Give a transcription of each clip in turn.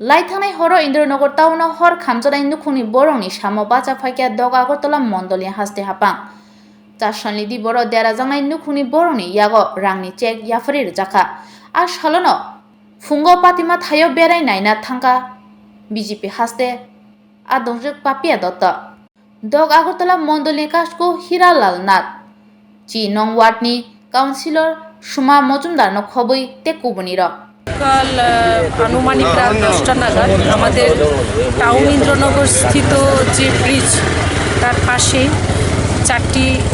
लाइथांनाय हर इन्द्रनगर टाउनाव हर खामजानाय नुखुंनि बरंनि साम बाचा फाइकिया दग आगरतला मण्डलनि हास्ते हापां चारसननि दि बर देराजांनाय नुखुंनि बरंनि यागो रांनि चेक याफारि रजाखा आ सालनो फुंगो पातिमा थायो बेराय नायना थांका बीजेपी हास्ते आदंजक पापिया दत्त दग आगरतला मण्डलनि कास्को हिरालाल नाथ ची नं वार्डनि काउन्सिलर सुमा मजुमदारनो खबै टेकुबनिर কাল আনুমানিক রাত 10টা নাগাদ আমাদের টাউন ইন্দ্রনগর স্থিত যে ব্রিজ তার পাশে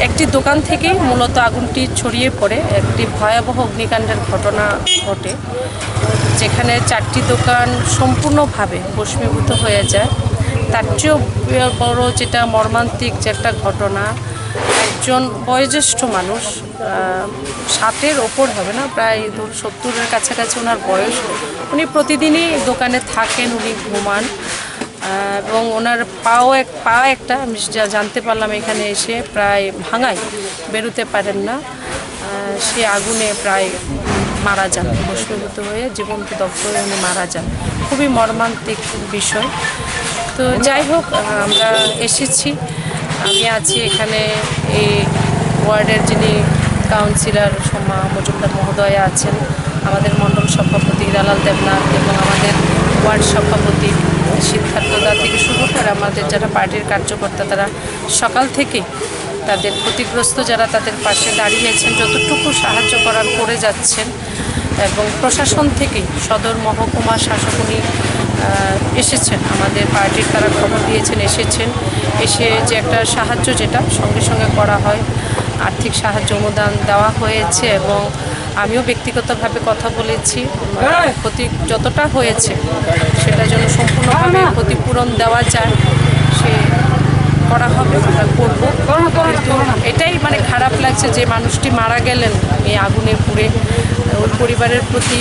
একটি দোকান থেকে মূলত আগুনটি ছড়িয়ে পড়ে একটি ভয়াবহ অগ্নিকাণ্ডের ঘটনা ঘটে, যেখানে 4টি দোকান সম্পূর্ণভাবে ভস্মীভূত হয়ে যায়। তার চেয়েও বড় যেটা মর্মান্তিক যে একটা ঘটনা, একজন বয়োজ্যেষ্ঠ মানুষ, 60-এর ওপর হবে না, প্রায় 70-এর কাছাকাছি ওনার বয়স। উনি প্রতিদিনই দোকানে থাকেন, উনি ঘুমান এবং ওনার পা একটা আমি জানতে পারলাম এখানে এসে প্রায় ভাঙায়, বেরোতে পারেন না। সে আগুনে প্রায় মারা যান, ভস্মীভূত হয়ে জীবন্ত দগ্ধ হয়ে উনি মারা যান। খুবই মর্মান্তিক বিষয়। তো যাই হোক, আমরা এসেছি, আমি আছি এখানে। এই ওয়ার্ডের যিনি কাউন্সিলর সোমা মজুমদার মহোদয়া আছেন, আমাদের মণ্ডল সভাপতি হিরালাল দেবনাথ এবং আমাদের ওয়ার্ড সভাপতি সিদ্ধার্থদা থেকে শুরু করে আমাদের যারা পার্টির কার্যকর্তা, তারা সকাল থেকেই তাদের ক্ষতিগ্রস্ত যারা তাদের পাশে দাঁড়িয়েছেন, যতটুকু সাহায্য করার করে যাচ্ছেন। এবং প্রশাসন থেকেই সদর মহকুমা শাসক উনি এসেছেন, আমাদের পার্টির তারা খবর দিয়েছেন, এসে যে একটা সাহায্য যেটা সঙ্গে সঙ্গে করা হয়, আর্থিক সাহায্য অনুদান দেওয়া হয়েছে। এবং আমিও ব্যক্তিগতভাবে কথা বলেছি, ক্ষতি যতটা হয়েছে সেটা যেন সম্পূর্ণভাবে ক্ষতিপূরণ দেওয়া যায়, সে করা হবে, আমরা করবো। কিন্তু এটাই খারাপ লাগছে যে মানুষটি মারা গেলেন এই আগুনে পুড়ে। ওই পরিবারের প্রতি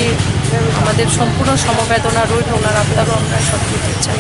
আমাদের সম্পূর্ণ সমবেদনা রইল, ওনার আত্মারও আমরা সব দিতে চাই।